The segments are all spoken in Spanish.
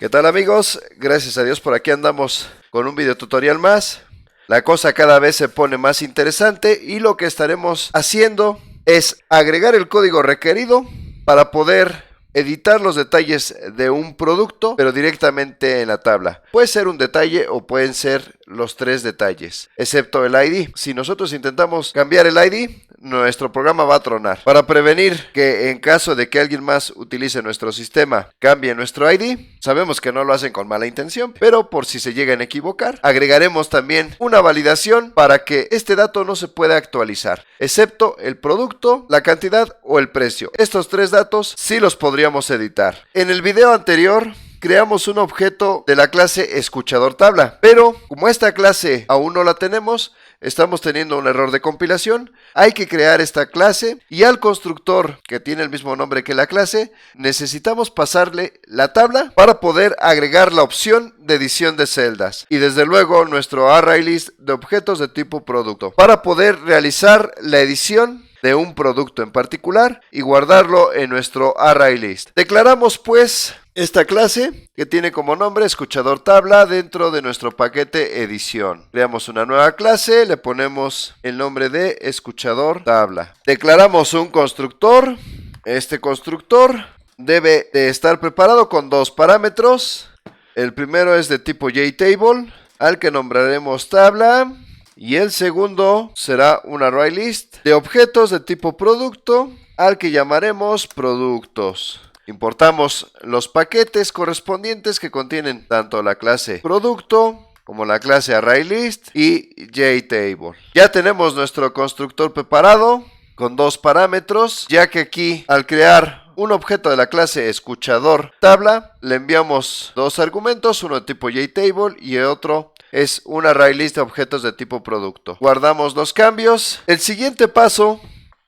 ¿Qué tal amigos? Gracias a Dios por aquí andamos con un video tutorial más. La cosa cada vez se pone más interesante y lo que estaremos haciendo es agregar el código requerido para poder editar los detalles de un producto, pero directamente en la tabla. Puede ser un detalle o pueden ser los tres detalles, excepto el ID. Si nosotros intentamos cambiar el ID, nuestro programa va a tronar. Para prevenir que en caso de que alguien más utilice nuestro sistema, cambie nuestro ID, sabemos que no lo hacen con mala intención, pero por si se llegan a equivocar, agregaremos también una validación para que este dato no se pueda actualizar, excepto el producto, la cantidad o el precio. Estos tres datos sí los podríamos editar. En el video anterior creamos un objeto de la clase escuchador tabla, pero como esta clase aún no la tenemos, estamos teniendo un error de compilación. Hay que crear esta clase y al constructor que tiene el mismo nombre que la clase necesitamos pasarle la tabla para poder agregar la opción de edición de celdas y desde luego nuestro ArrayList de objetos de tipo producto para poder realizar la edición de un producto en particular y guardarlo en nuestro ArrayList. Declaramos pues esta clase que tiene como nombre escuchador tabla dentro de nuestro paquete edición. Creamos una nueva clase, le ponemos el nombre de escuchador tabla. Declaramos un constructor. Este constructor debe de estar preparado con dos parámetros. El primero es de tipo JTable, al que nombraremos tabla. Y el segundo será un ArrayList de objetos de tipo producto, al que llamaremos productos. Importamos los paquetes correspondientes que contienen tanto la clase producto como la clase ArrayList y JTable. Ya tenemos nuestro constructor preparado con dos parámetros, ya que aquí al crear un objeto de la clase escuchador tabla le enviamos dos argumentos, uno de tipo JTable y otro es un ArrayList de objetos de tipo producto. Guardamos los cambios. El siguiente paso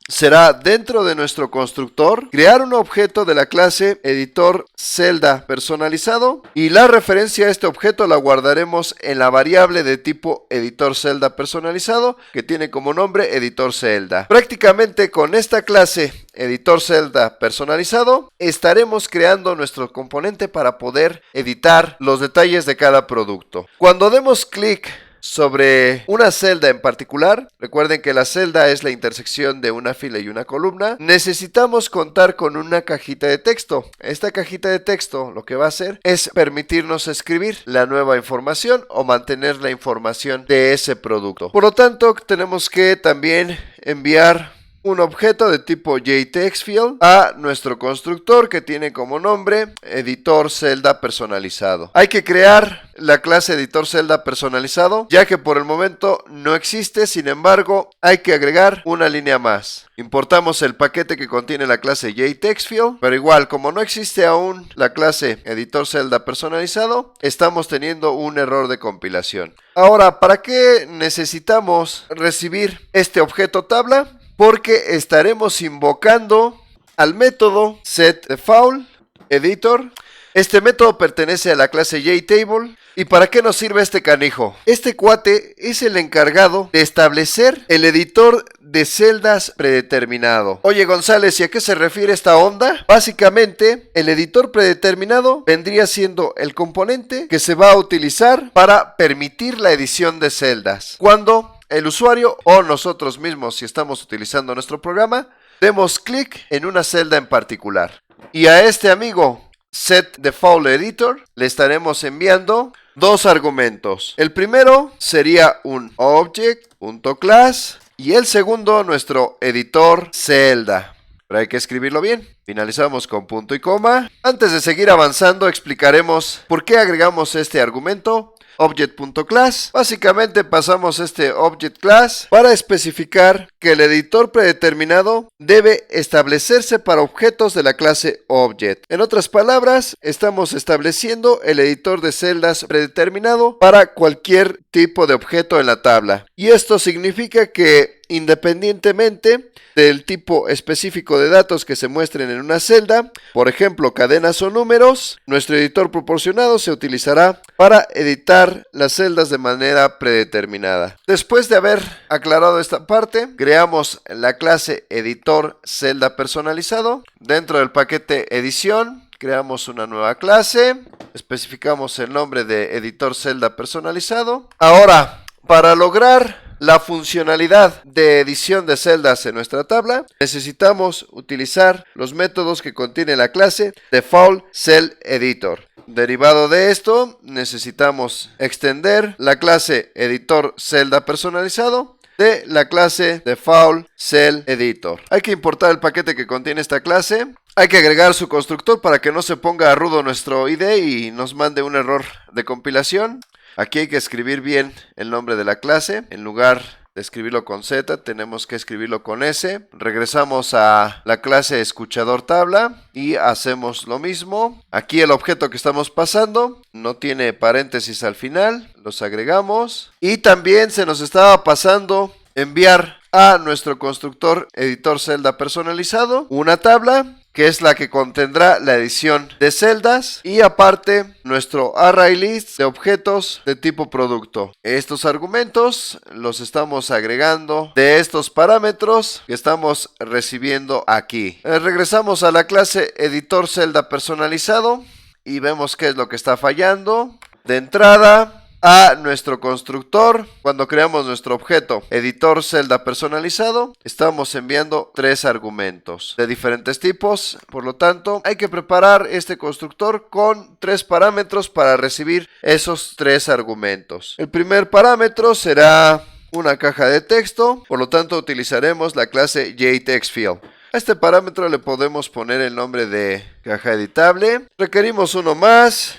será dentro de nuestro constructor crear un objeto de la clase editor celda personalizado y la referencia a este objeto la guardaremos en la variable de tipo editor celda personalizado que tiene como nombre editor celda. Prácticamente con esta clase editor celda personalizado estaremos creando nuestro componente para poder editar los detalles de cada producto. Cuando demos clic sobre una celda en particular, recuerden que la celda es la intersección de una fila y una columna, necesitamos contar con una cajita de texto. Esta cajita de texto lo que va a hacer es permitirnos escribir la nueva información o mantener la información de ese producto. Por lo tanto, tenemos que también enviar un objeto de tipo JTextField a nuestro constructor que tiene como nombre editor celda personalizado. Hay que crear la clase editor celda personalizado ya que por el momento no existe, sin embargo hay que agregar una línea más. Importamos el paquete que contiene la clase JTextField, pero igual como no existe aún la clase editor celda personalizado, estamos teniendo un error de compilación. Ahora, ¿para qué necesitamos recibir este objeto tabla? Porque estaremos invocando al método setDefaultEditor. Este método pertenece a la clase JTable. ¿Y para qué nos sirve este canijo? Este cuate es el encargado de establecer el editor de celdas predeterminado. Oye González, ¿y a qué se refiere esta onda? Básicamente, el editor predeterminado vendría siendo el componente que se va a utilizar para permitir la edición de celdas. Cuando el usuario o nosotros mismos, si estamos utilizando nuestro programa, demos clic en una celda en particular. Y a este amigo setDefaultEditor le estaremos enviando dos argumentos. El primero sería un object.class y el segundo nuestro editor celda. Pero hay que escribirlo bien. Finalizamos con punto y coma. Antes de seguir avanzando, explicaremos por qué agregamos este argumento. Object.class. Básicamente pasamos este object class para especificar que el editor predeterminado debe establecerse para objetos de la clase object. En otras palabras, estamos estableciendo el editor de celdas predeterminado para cualquier tipo de objeto en la tabla. Y esto significa que independientemente del tipo específico de datos que se muestren en una celda, por ejemplo cadenas o números, nuestro editor proporcionado se utilizará para editar las celdas de manera predeterminada. Después de haber aclarado esta parte, creamos la clase editor celda personalizado dentro del paquete edición creamos una nueva clase, especificamos el nombre de editor celda personalizado. Ahora, para lograr la funcionalidad de edición de celdas en nuestra tabla, necesitamos utilizar los métodos que contiene la clase Default Cell Editor. Derivado de esto, necesitamos extender la clase editor celda personalizado de la clase Default Cell Editor. Hay que importar el paquete que contiene esta clase. Hay que agregar su constructor para que no se ponga rudo nuestro ID y nos mande un error de compilación. Aquí hay que escribir bien el nombre de la clase. En lugar de escribirlo con Z, tenemos que escribirlo con S. Regresamos a la clase escuchador tabla y hacemos lo mismo. Aquí el objeto que estamos pasando no tiene paréntesis al final. Los agregamos. Y también se nos estaba pasando enviar a nuestro constructor editor celda personalizado una tabla que es la que contendrá la edición de celdas y aparte nuestro array list de objetos de tipo producto. Estos argumentos los estamos agregando de estos parámetros que estamos recibiendo aquí. Regresamos a la clase editor celda personalizado y vemos qué es lo que está fallando. De entrada, a nuestro constructor, cuando creamos nuestro objeto editor celda personalizado, estamos enviando 3 argumentos de diferentes tipos. Por lo tanto, hay que preparar este constructor con 3 parámetros para recibir esos 3 argumentos. El primer parámetro será una caja de texto, por lo tanto utilizaremos la clase JTextField. A este parámetro le podemos poner el nombre de caja editable. Requerimos uno más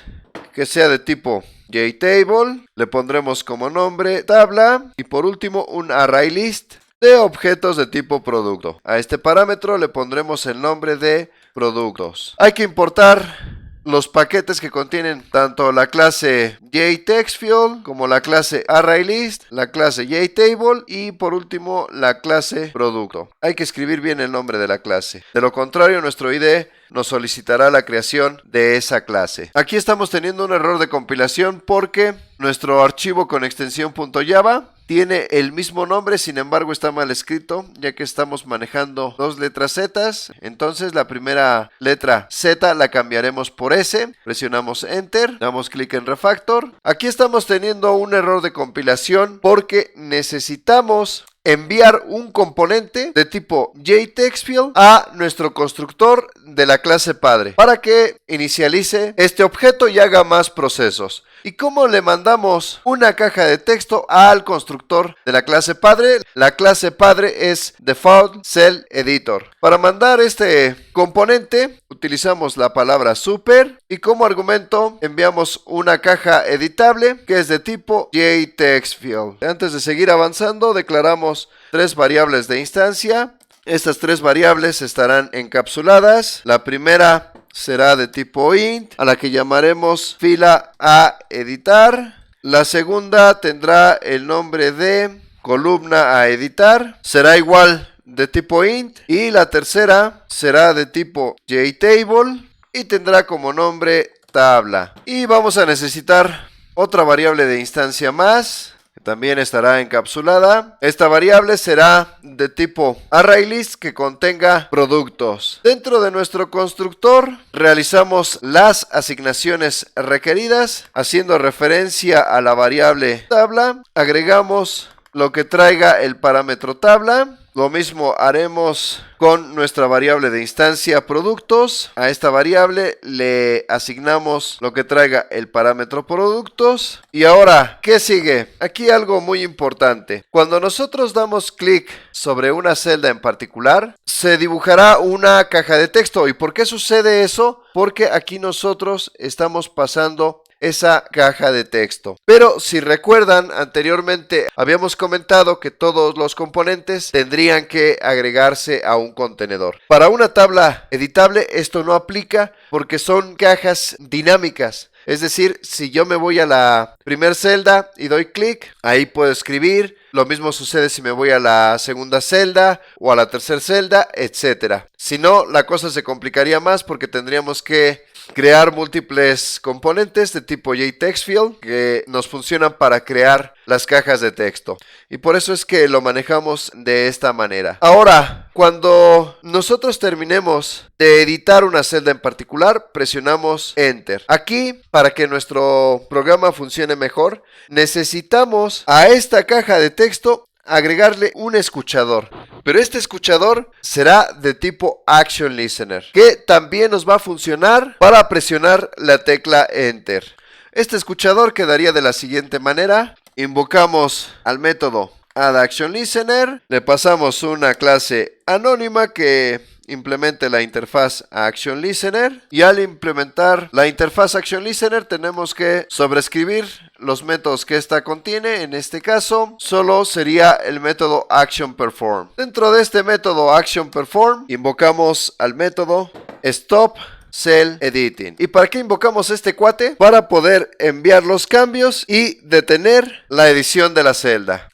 que sea de tipo JTable, le pondremos como nombre tabla y por último un array list de objetos de tipo producto. A este parámetro le pondremos el nombre de productos. Hay que importar los paquetes que contienen tanto la clase JTextField como la clase ArrayList, la clase JTable y por último la clase producto. Hay que escribir bien el nombre de la clase. De lo contrario, nuestro IDE nos solicitará la creación de esa clase. Aquí estamos teniendo un error de compilación porque nuestro archivo con extensión .java tiene el mismo nombre, sin embargo está mal escrito, ya que estamos manejando 2 letras Z. Entonces la primera letra Z la cambiaremos por S. Presionamos Enter, damos clic en Refactor. Aquí estamos teniendo un error de compilación porque necesitamos enviar un componente de tipo JTextField a nuestro constructor de la clase padre para que inicialice este objeto y haga más procesos. ¿Y cómo le mandamos una caja de texto al constructor de la clase padre? La clase padre es Default Cell Editor. Para mandar este componente utilizamos la palabra super y como argumento enviamos una caja editable que es de tipo JTextField. Antes de seguir avanzando, declaramos 3 variables de instancia. Estas 3 variables estarán encapsuladas. La primera será de tipo int, a la que llamaremos fila a editar. La segunda tendrá el nombre de columna a editar. Será igual de tipo int. Y la tercera será de tipo JTable y tendrá como nombre tabla. Y vamos a necesitar otra variable de instancia más, que también estará encapsulada. Esta variable será de tipo ArrayList que contenga productos. Dentro de nuestro constructor realizamos las asignaciones requeridas haciendo referencia a la variable tabla. Agregamos lo que traiga el parámetro tabla. Lo mismo haremos con nuestra variable de instancia productos. A esta variable le asignamos lo que traiga el parámetro productos. Y ahora, ¿qué sigue? Aquí algo muy importante. Cuando nosotros damos clic sobre una celda en particular, se dibujará una caja de texto. ¿Y por qué sucede eso? Porque aquí nosotros estamos pasando esa caja de texto. Pero si recuerdan, anteriormente habíamos comentado que todos los componentes tendrían que agregarse a un contenedor. Para una tabla editable esto no aplica porque son cajas dinámicas. Es decir, si yo me voy a la primera celda y doy clic, ahí puedo escribir. Lo mismo sucede si me voy a la segunda celda o a la tercera celda, etc. Si no, la cosa se complicaría más porque tendríamos que crear múltiples componentes de tipo JTextField que nos funcionan para crear las cajas de texto. Y por eso es que lo manejamos de esta manera. Ahora, cuando nosotros terminemos de editar una celda en particular, presionamos Enter. Aquí, para que nuestro programa funcione mejor, necesitamos a esta caja de texto agregarle un escuchador. Pero este escuchador será de tipo Action Listener, que también nos va a funcionar para presionar la tecla Enter. Este escuchador quedaría de la siguiente manera. Invocamos al método addActionListener, le pasamos una clase anónima que implemente la interfaz ActionListener, y al implementar la interfaz ActionListener tenemos que sobreescribir los métodos que esta contiene. En este caso solo sería el método ActionPerform. Dentro de este método ActionPerform invocamos al método Stop Cell Editing. ¿Y para qué invocamos este cuate? Para poder enviar los cambios y detener la edición de la celda.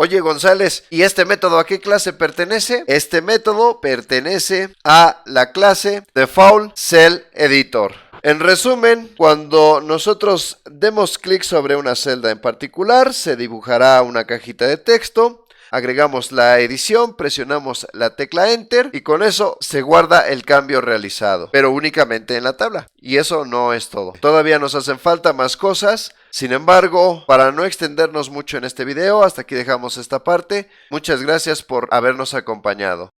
Oye, González, ¿y este método a qué clase pertenece? Este método pertenece a la clase Default Cell Editor. En resumen, cuando nosotros demos clic sobre una celda en particular, se dibujará una cajita de texto. Agregamos la edición, presionamos la tecla Enter y con eso se guarda el cambio realizado, pero únicamente en la tabla. Y eso no es todo. Todavía nos hacen falta más cosas. Sin embargo, para no extendernos mucho en este video, hasta aquí dejamos esta parte. Muchas gracias por habernos acompañado.